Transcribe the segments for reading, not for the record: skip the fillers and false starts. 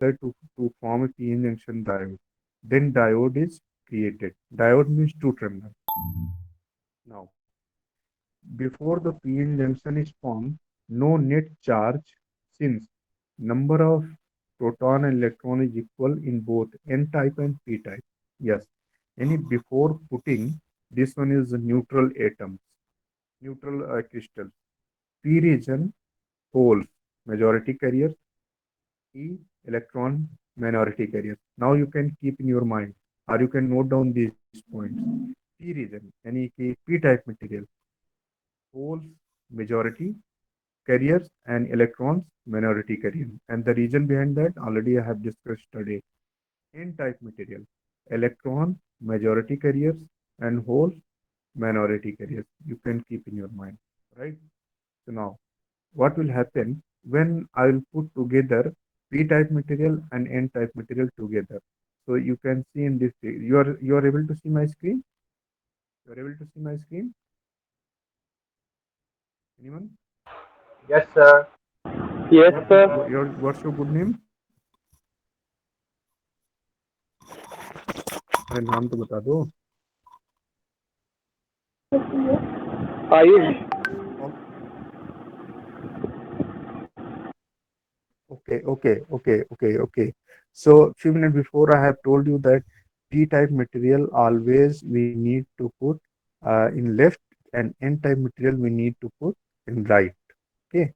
to form a PN junction diode. Then diode is created. Diode means two terminal. Now, before the PN junction is formed, no net charge since number of proton and electron is equal in both N type and P type. Yes, any before putting this one is the neutral atoms, neutral crystal. P region holes, majority carriers. E electron minority carriers. Now you can keep in your mind or you can note down these points. P region, यानी कि P type material, holes majority carriers and electrons minority carrier. And the reason behind that already I have discussed today. N type material, electron majority carriers and holes minority carriers. You can keep in your mind, right? So now what will happen when I will put together p-type material and n-type material together. So you can see in this, you are able to see my screen. You are able to see my screen. Anyone? Yes, sir. Yes, sir. What's your good name? अरे नाम तो बता दो. Ayush. O- Okay. So few minutes before I have told you that p-type material always we need to put in left and n-type material we need to put in right. Okay.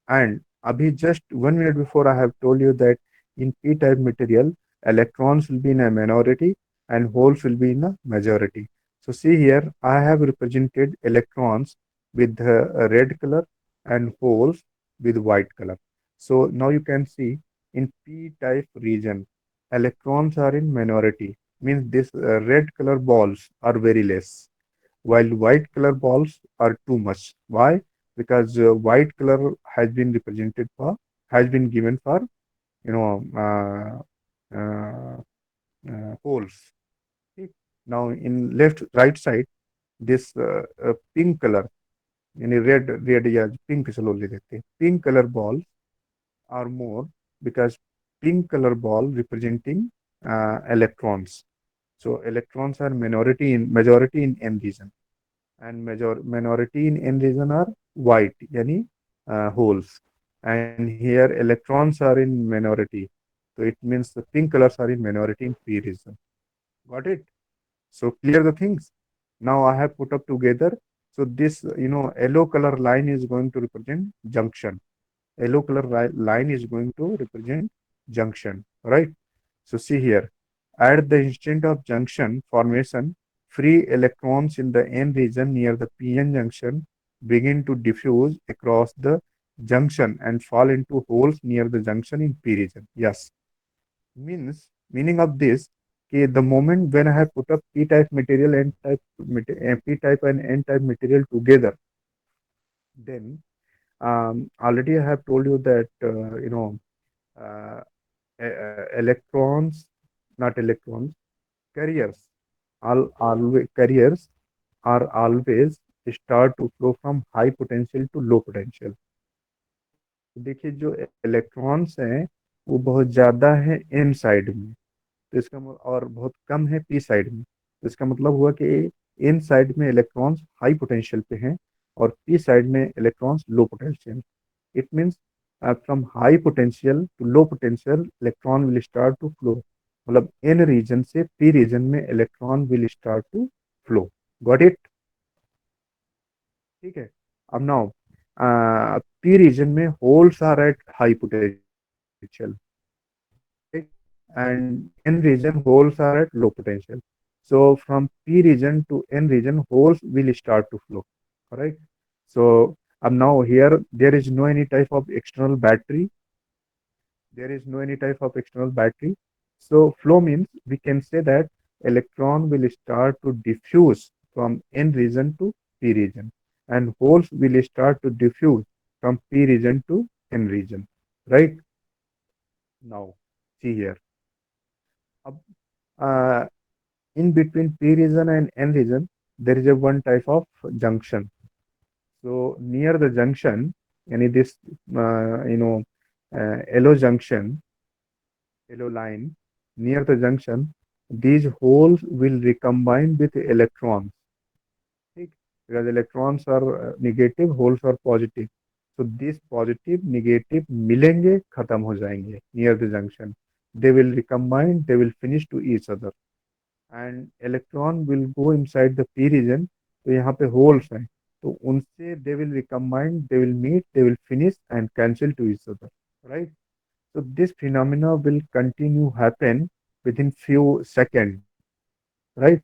And Abhi, just 1 minute before, I have told you that in p-type material, electrons will be in a minority and holes will be in a majority. So see here, I have represented electrons with red color and holes with white color. So now you can see in p-type region, electrons are in minority, means this red color balls are very less while white color balls are too much. Why? Because white color has been given for you know holes. ठीक? Now in left right side this pink color यानी red या pink चलो ले लेते हैं pink color balls are more because pink color ball representing electrons. So electrons are majority in n region and minority in n region are white yani holes and here electrons are in minority, so it means the pink colors are in minority in p region. Got it? So clear the things. Now I have put up together. So this yellow color line is going to represent junction. Yellow color line is going to represent junction, right? So see here, at the instant of junction formation, free electrons in the n region near the p-n junction begin to diffuse across the junction and fall into holes near the junction in p region. Yes, meaning of this, okay, the moment when I have put up p-type material, p-type and n-type material together, then already I have told you that uh, electrons, not electrons, carriers, carriers are always start to flow from high potential to low potential. तो देखिए जो electrons हैं वो बहुत ज़्यादा है N side में, तो और बहुत कम है पी साइड में, तो इसका मतलब हुआ कि एन साइड में इलेक्ट्रॉन्स हाई पोटेंशियल पे हैं और पी साइड में electrons low potential. It means from high potential to low potential electron will start to flow, मतलब एन रीजन से पी रीजन में electron will start to flow. Got it? ठीक है. अब नाउ पी रीजन में holes are at high potential, and N region holes are at low potential. So from P region to N region, holes will start to flow. All right. So now here there is no any type of external battery. There is no any type of external battery. So flow means we can say that electron will start to diffuse from N region to P region, and holes will start to diffuse from P region to N region. Right. Now see here. Uh, in between P region and N region, there is a one type of junction. So near the junction, any this yellow junction. yellow line near the junction, these holes will recombine with electrons. ठीक, because electrons are negative, holes are positive. So this positive negative मिलेंगे, खत्म हो जाएंगे near the junction. They will recombine, they will finish to each other, and electron will go inside the p region. तो यहाँ पे holes हैं, तो उनसे they will recombine, they will meet, they will finish and cancel to each other, right? So this phenomena will continue happen within few seconds, right?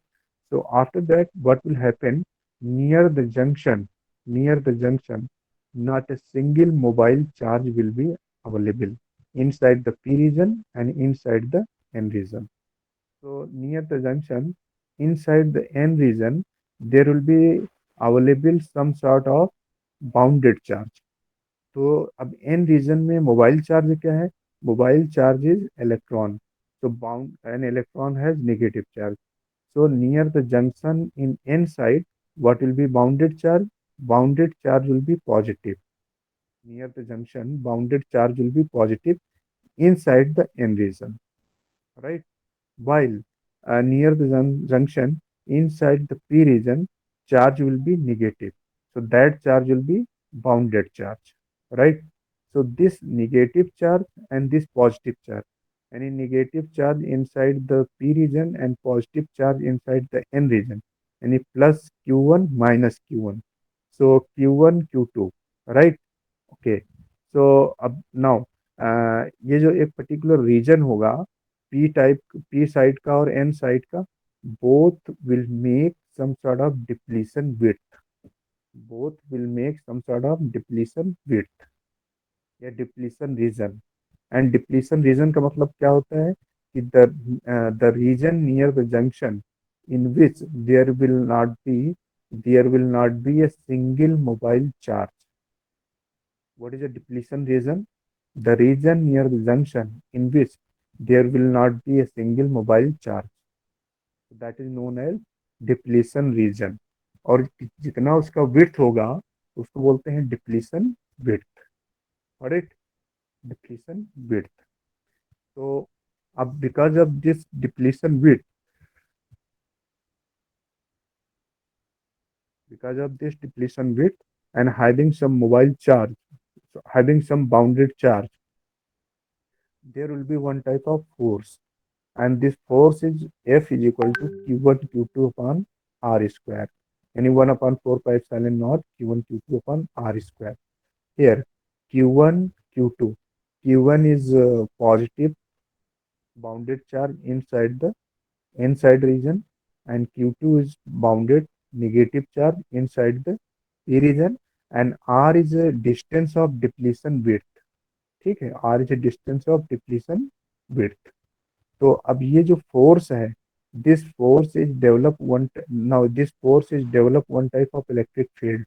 So after that, what will happen near the junction? Near the junction, not a single mobile charge will be available inside the P region and inside the N region. So near the junction, inside the N region, there will be available some sort of bounded charge. तो अब N region में mobile charge क्या है? Mobile charge is electron. So bound an electron has negative charge. So near the junction in n side, what will be bounded charge? Bounded charge will be positive. Near the junction, bounded charge will be positive inside the n region, right? While near the junction, inside the p region, charge will be negative. So that charge will be bounded charge, right? So this negative charge and this positive charge, any negative charge inside the p region and positive charge inside the n region, any plus q1 minus q1. So q1 q2, right? Okay. So अब now ये जो एक particular region होगा, P type, P side का और N side का, both will make some sort of depletion width. Both will make some sort of depletion width या depletion region. And depletion region का मतलब क्या होता है कि the region near the junction in which there will not be a single mobile charge. What is a depletion region? The region near the junction in which there will not be a single mobile charge. That is known as depletion region. और जितना उसका width होगा, उसको बोलते हैं depletion width. Alright, depletion width. So अब because of this depletion width, and having some mobile charge, so having some bounded charge, there will be one type of force, and this force is F is equal to Q1 Q2 upon R square. Any 1 upon 4 pi epsilon naught Q1 Q2 upon R square. Here Q1 Q2. Q1 is positive bounded charge inside the inside region, and Q2 is bounded negative charge inside the P region, and R is a distance of depletion width. ठीक है, R is a distance of depletion width. तो अब ये जो force है, this force is develop one type of electric field,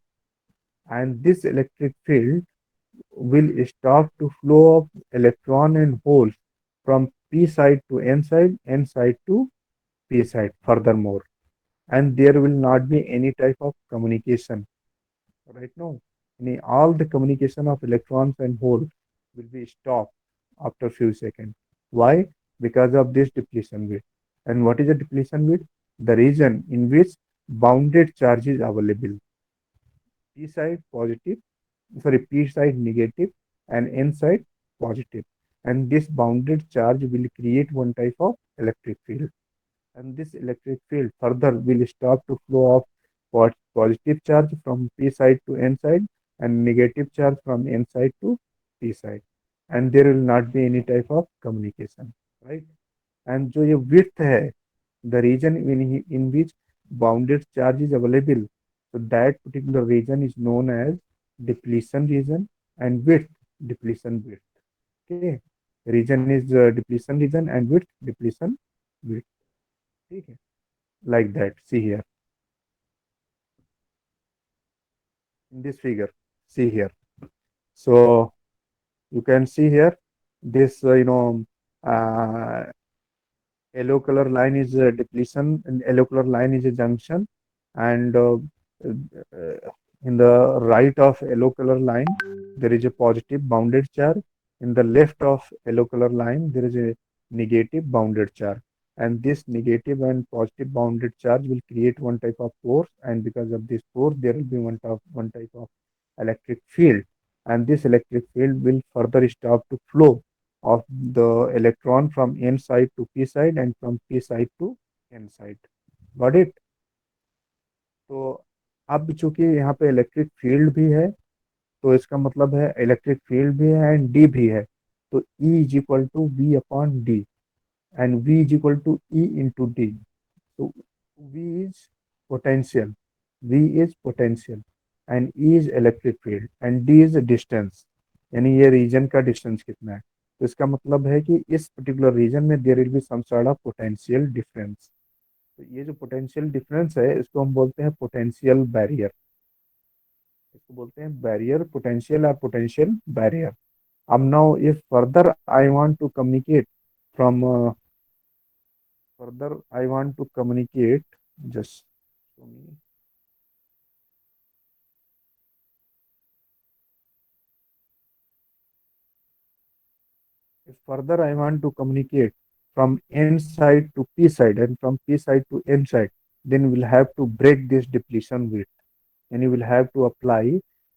and this electric field will stop to flow of electron and holes from p side to n side to p side furthermore, and there will not be any type of communication right now. All the communication of electrons and holes will be stopped after few seconds. Why? Because of this depletion width. And what is the depletion width? The region in which bounded charge is available. P side positive, sorry, P side negative and N side positive. And this bounded charge will create one type of electric field. And this electric field further will stop to flow of positive charge from P side to N side and negative charge from N side to P side, and there will not be any type of communication, right? And जो ये width है, the region in which bounded charge is available, so that particular region is known as depletion region, and width depletion width. Okay, region is depletion region and width depletion width. ठीक है, like that. See here in this figure. See here. So you can see here this uh, yellow color line is a depletion and yellow color line is a junction, and in the right of yellow color line there is a positive bounded charge. In the left of yellow color line there is a negative bounded charge. And this negative and positive bounded charge will create one type of force, and because of this force, there will be one type of electric field, and this electric field will further stop to flow of the electron from n side to p side and from p side to n side. Got it? तो अब चूंकि यहाँ पे electric field भी है, तो इसका मतलब है इलेक्ट्रिक फील्ड भी है एंड डी भी है, तो E is equal to V upon D, and V is equal to E into D. तो V is potential, V is potential and E is electric field and D is distance, यानी ये reason का distance कितना है। तो इसका मतलब है कि इस पर्टिकुलर रीजन में there will be some sort of potential difference. तो ये जो पोटेंशियल डिफरेंस है इसको हम बोलते हैं पोटेंशियल बैरियर, इसको बोलते हैं बैरियर पोटेंशियल और पोटेंशियल बैरियर। अब now if further I want to communicate from further I want to communicate, just show me. If further I want to communicate from n side to p side and from p side to n side, then we'll have to break this depletion width, and you will have to apply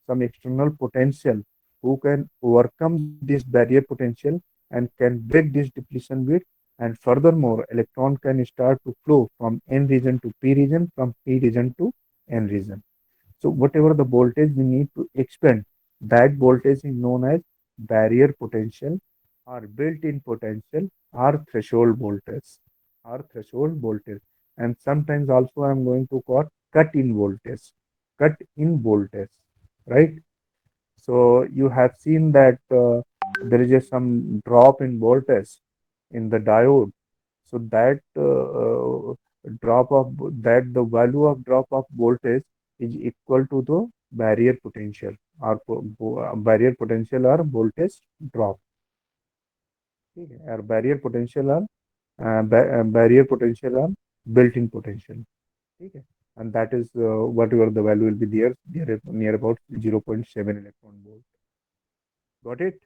some external potential who can overcome this barrier potential and can break this depletion width. And furthermore, electron can start to flow from n region to p region, from p region to n region. So whatever the voltage we need to expand, that voltage is known as barrier potential or built-in potential or threshold voltage, or threshold voltage. And sometimes also I'm going to call cut-in voltage, cut-in voltage, right? So you have seen that there is some drop in voltage in the diode. So that drop of that the value of drop of voltage is equal to the barrier potential or barrier potential or voltage drop. ठीक है, और barrier potential or built-in potential. ठीक है, and that is whatever the value will be there near about 0.7 electron volt. Got it?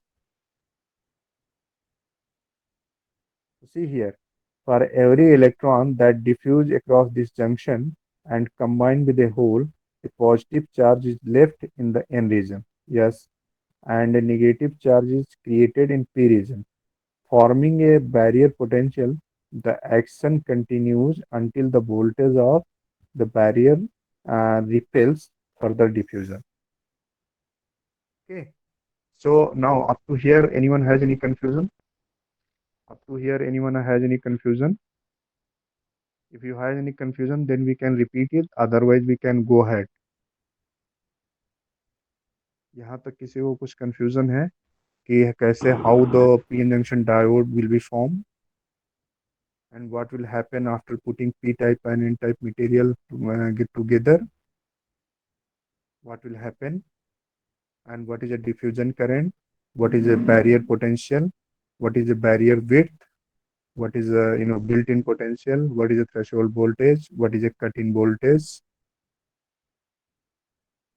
See here, for every electron that diffuse across this junction and combine with a hole, a positive charge is left in the n region. Yes, and a negative charge is created in p region, forming a barrier potential. The action continues until the voltage of the barrier repels further diffusion. Okay. So now up to here, anyone has any confusion? Up to here, anyone has any confusion? If you have any confusion, then we can repeat it. Otherwise, we can go ahead. यहाँ तक किसी को कुछ confusion है कि कैसे how the p-n junction diode will be formed and what will happen after putting p-type and n-type material get together? What will happen and what is a diffusion current? What is a barrier potential? What is a barrier width? What is a built-in potential? What is a threshold voltage? What is a cut-in voltage?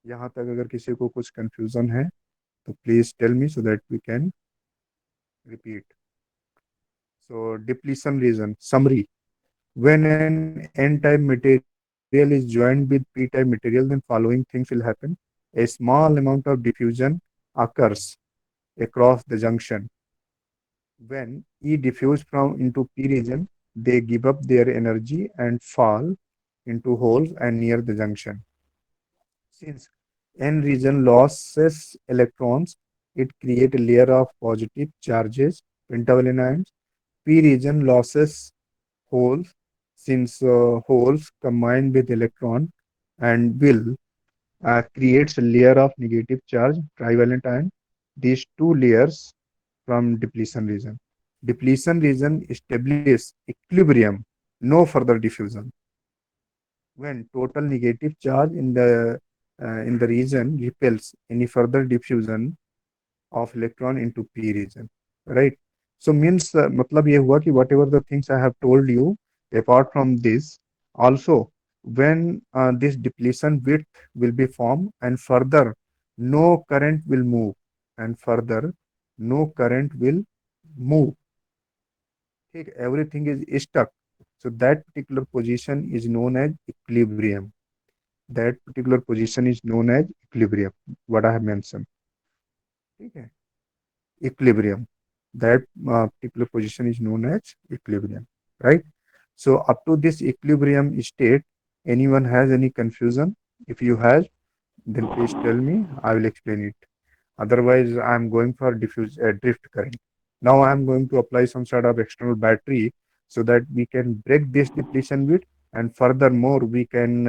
यहाँ तक अगर किसी को कुछ confusion है तो please tell me so that we can repeat. So depletion region summary. When an n-type material is joined with p-type material, then following things will happen. A small amount of diffusion occurs across the junction. When E diffuse from into P region, they give up their energy and fall into holes and near the junction. Since N region losses electrons, it creates a layer of positive charges, pentavalent ions. P region losses holes, since holes combine with electron and will creates a layer of negative charge, trivalent ion. These two layers from depletion region. Depletion region establishes equilibrium, no further diffusion. When total negative charge in the region repels any further diffusion of electron into p region, right? So means मतलब ये हुआ कि whatever the things I have told you, apart from this, also when this depletion width will be formed and further no current will move, and further no current will move, ठीक, everything is stuck. So that particular position is known as equilibrium. That particular position is known as equilibrium, what I have mentioned. ठीक है, equilibrium. That particular position is known as equilibrium, right? So up to this equilibrium state, anyone has any confusion? If you have, then please tell me. I will explain it. Otherwise, I am going for diffuse drift current. Now I am going to apply some sort of external battery so that we can break this depletion bit, and furthermore we can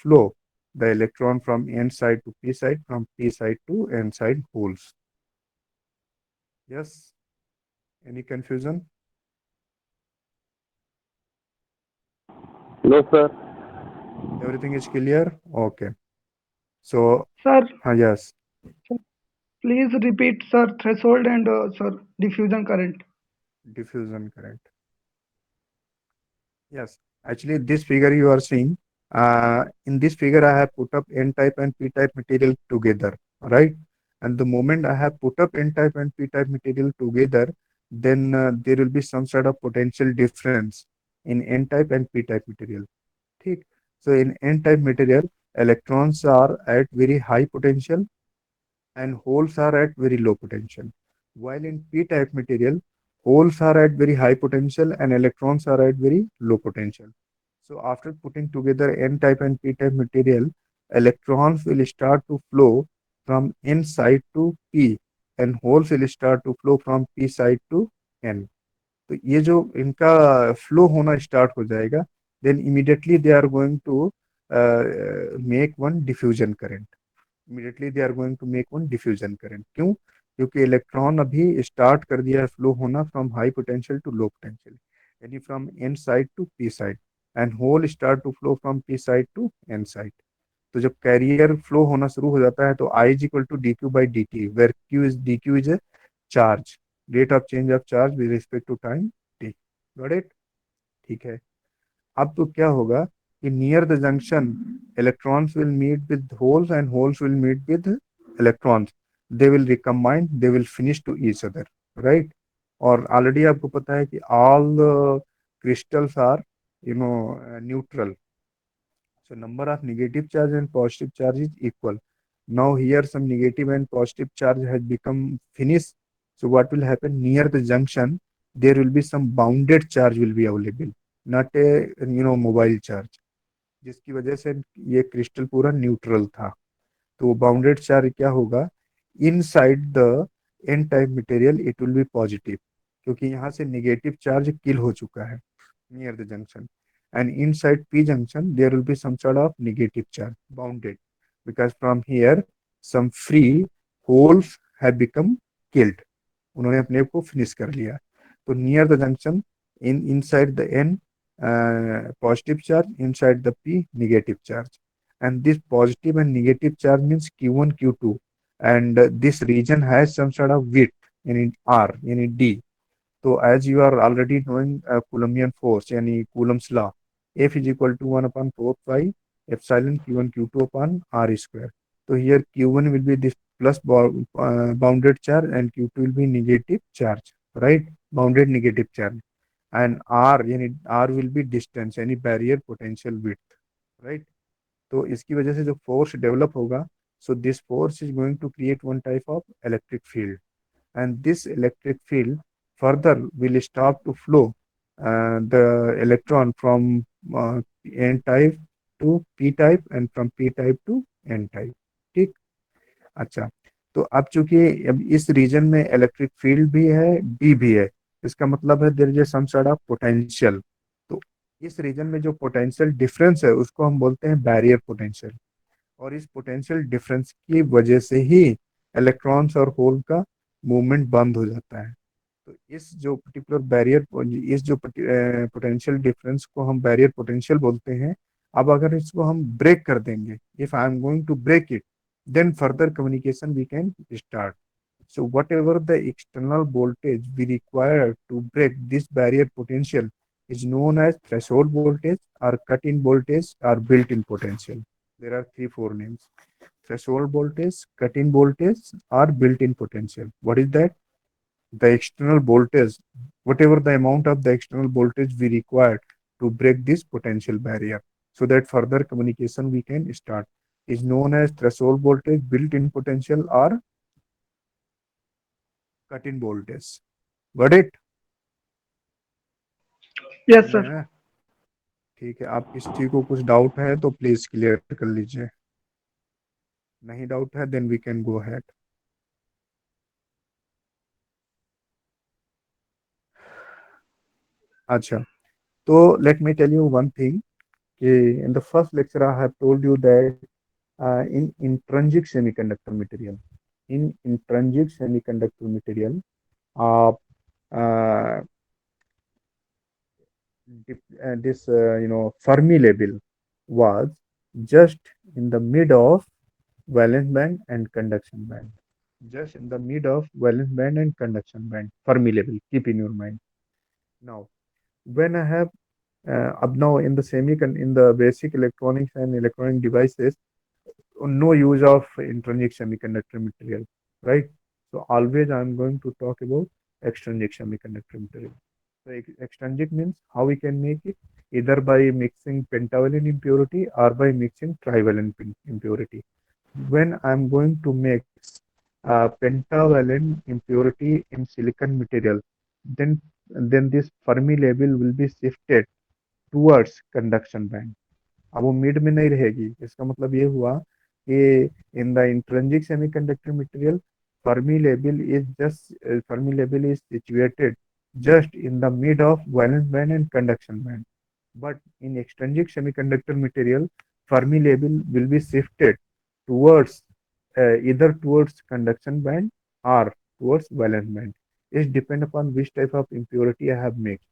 flow the electron from n side to p side, from p side to n side holes. Yes. Any confusion? No, sir. Everything is clear? Okay. So, Sir, yes, sir, please repeat, sir, threshold and sir, diffusion current. diffusion current. Yes, actually, this figure you are seeing, in this figure, I have put up N-type and P-type material together, right? And the moment I have put up N-type and P-type material together, then there will be some sort of potential difference in N-type and P-type material. ठीक? So in N-type material, electrons are at very high potential and holes are at very low potential. While in p-type material, holes are at very high potential and electrons are at very low potential. So after putting together n-type and p-type material, electrons will start to flow from n side to p and holes will start to flow from p side to n. तो ये जो इनका flow होना start हो जाएगा, then immediately they are going to make one diffusion current. Immediately they are going to make one diffusion current. क्यों? क्योंकि electron अभी स्टार्ट कर दिया है फ्लो होना from high potential to low potential, यानी from N side to P side, and hole start to flow from P side to N side. तो जब कैरियर फ्लो होना शुरू हो जाता है तो I is equal to d q by d t, where q is d q is a charge, rate of change of charge with respect to time t. Got it? ठीक है. अब तो क्या होगा कि near the junction electrons will meet with holes and holes will meet with electrons. They will recombine, they will finish to each other, right? और already आपको पता है कि all crystals are neutral. So number of negative charge and positive charge is equal. Now here some negative and positive charge has become finished. So what will happen near the junction? There will be some bounded charge will be available, not a mobile charge, जिसकी वजह से ये crystal पूरा neutral था. तो वो bounded charge क्या होगा? Inside the N type material it will be positive, क्योंकि यहाँ से नेगेटिव चार्ज किल हो चुका है near the junction. And inside P junction there will be some sort of negative charge bounded, because from here some free holes have become killed. उन्होंने अपने को finish कर लिया. तो near the junction in inside the n positive charge, inside the p negative charge, and this positive and negative charge means q1 q2, and this region has some sort of width in r in d. So as you are already knowing Coulombian force yani Coulomb's law, F is equal to 1 upon 4 pi epsilon q1 q2 upon r square. So here q1 will be this plus bounded charge and q2 will be negative charge, right? Bounded negative charge. And r यानी r will be distance यानी barrier potential width, right? तो इसकी वजह से जो force develop होगा, so this force is going to create one type of electric field, and this electric field further will start to flow the electron from n type to p type and from p type to n type. ठीक. अच्छा, तो अब चूंकि अब इस reason में electric field भी है, डी भी है, इसका मतलब है there is some sort of potential. तो इस रीजन में जो पोटेंशियल डिफरेंस है उसको हम बोलते हैं बैरियर पोटेंशियल, और इस पोटेंशियल डिफरेंस की वजह से ही इलेक्ट्रॉन्स और होल का मूवमेंट बंद हो जाता है. तो इस जो पर्टिकुलर बैरियर, इस जो पोटेंशियल डिफरेंस को हम बैरियर पोटेंशियल बोलते हैं. अब अगर इसको हम ब्रेक कर देंगे, if I am going to break it, then further communication we can start. So whatever the external voltage we require to break this barrier potential is known as threshold voltage or cut-in voltage or built-in potential. There are 3-4 names: threshold voltage, cut-in voltage, or built-in potential. What is that? the external voltage, whatever the amount of the external voltage we require to break this potential barrier, so that further communication we can start, is known as threshold voltage, built-in potential, or cut-in voltage. Got it? Yes, समझ sir. में आया? ठीक है, आप किसी को कुछ doubt है तो प्लीज क्लियर कर लीजिए, नहीं डाउट है then we can go ahead. अच्छा, तो let me tell you one thing. In the first lecture, I have told you that in intrinsic semiconductor material, uh, uh, this Fermi level was just in the mid of valence band and conduction band. Just in the mid of valence band and conduction band. Fermi level. Keep in your mind. Now, when I have up now in the in the basic electronics and electronic devices, no use of intrinsic semiconductor material, right? So always I'm going to talk about extrinsic semiconductor material. So extrinsic means how we can make it, either by mixing pentavalent impurity or by mixing trivalent impurity. When I'm going to mix pentavalent impurity in silicon material, then this Fermi level will be shifted towards conduction band. अब वो mid में नहीं रहेगी. इसका मतलब ये हुआ कि in the intrinsic semiconductor material Fermi level is situated just in the mid of valence band and conduction band. But in extrinsic semiconductor material, Fermi level will be shifted towards either towards conduction band or towards valence band. It depends upon which type of impurity I have mixed.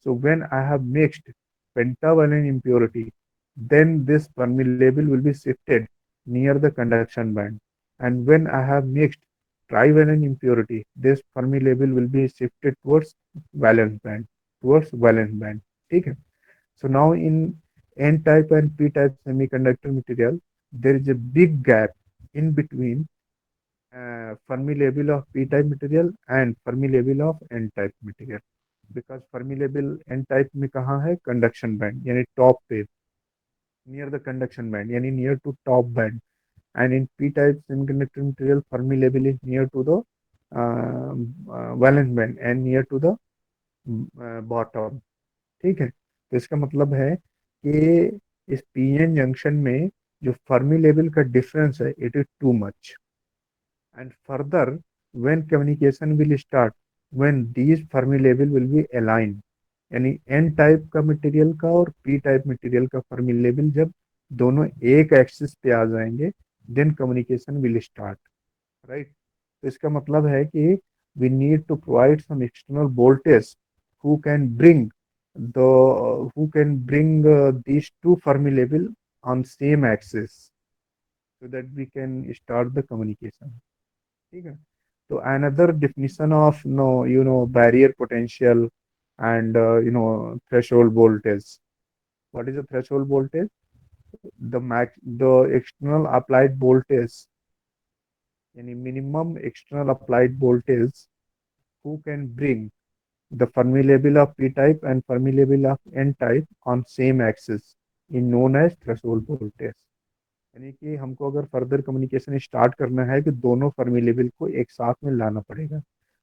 So when I have mixed pentavalent impurity, then this Fermi level will be shifted near the conduction band. And when I have mixed trivalent impurity, this Fermi level will be shifted towards valence band, ठीक है? So now in N-type and P-type semiconductor material, there is a big gap in between Fermi level of P-type material and Fermi level of N-type material. Because Fermi level N-type में कहाँ है? Conduction band, यानी top पे, near the conduction band, यानी near to top band. And in P-type semiconductor material, Fermi level is near to the valence band and near to the bottom. ठीक है? तो इसका मतलब है कि इस पीएन जंक्शन में जो फर्मी लेवल का डिफरेंस है, it is too much. And further, when communication will start, when these Fermi level will be aligned, यानी N टाइप का मटेरियल का और P टाइप मटेरियल का फर्मी लेवल जब दोनों एक एक्सिस पे आ जाएंगे, then communication will start, right? तो इसका मतलब है कि we need to provide some external voltage who can bring the who can bring these two Fermi level on same axis so that we can start the communication. ठीक है? So another definition of barrier potential and threshold voltage. What is the threshold voltage? The external applied voltage, yani minimum external applied voltage who can bring the Fermi level of P type and Fermi level of N type on same axis is known as threshold voltage. यानी कि हमको अगर further communication start करना है कि दोनों Fermi level को एक साथ में लाना पड़ेगा.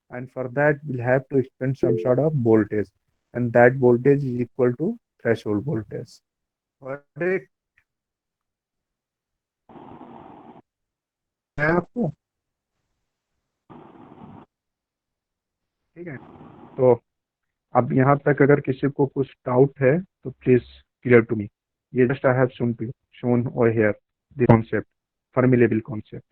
And for that we'll have to expend some sort of voltage, and that voltage is equal to threshold voltage. Got it? है आपको? ठीक है, तो अब यहाँ तक अगर किसी को कुछ डाउट है तो प्लीज क्लियर टू मी. ये just I have shown over here the concept, Fermi level concept.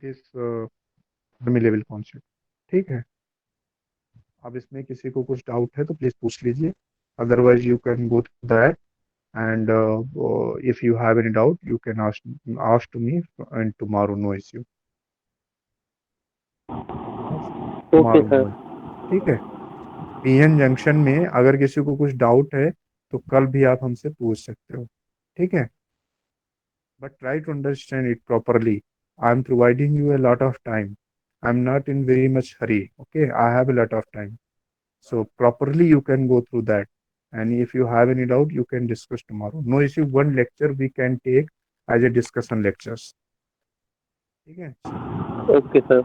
This Fermi level concept. ठीक है, अब इसमें किसी को कुछ डाउट है तो प्लीज पूछ लीजिए, otherwise you can go through that. And if you have any doubt, you can ask to me, and tomorrow no issue. Okay, Tomorrow sir. no issue. ठीक है। पीएन जंक्शन में अगर किसी को कुछ डाउट है तो कल भी आप हमसे पूछ सकते हो, ठीक है। But try to understand it properly. I am providing you a lot of time. I'm not in very much hurry. Okay, I have a lot of time. So properly you can go through that. And if you have any doubt, you can discuss tomorrow. No issue. One lecture we can take as a discussion lectures. ठीक है। Okay, sir.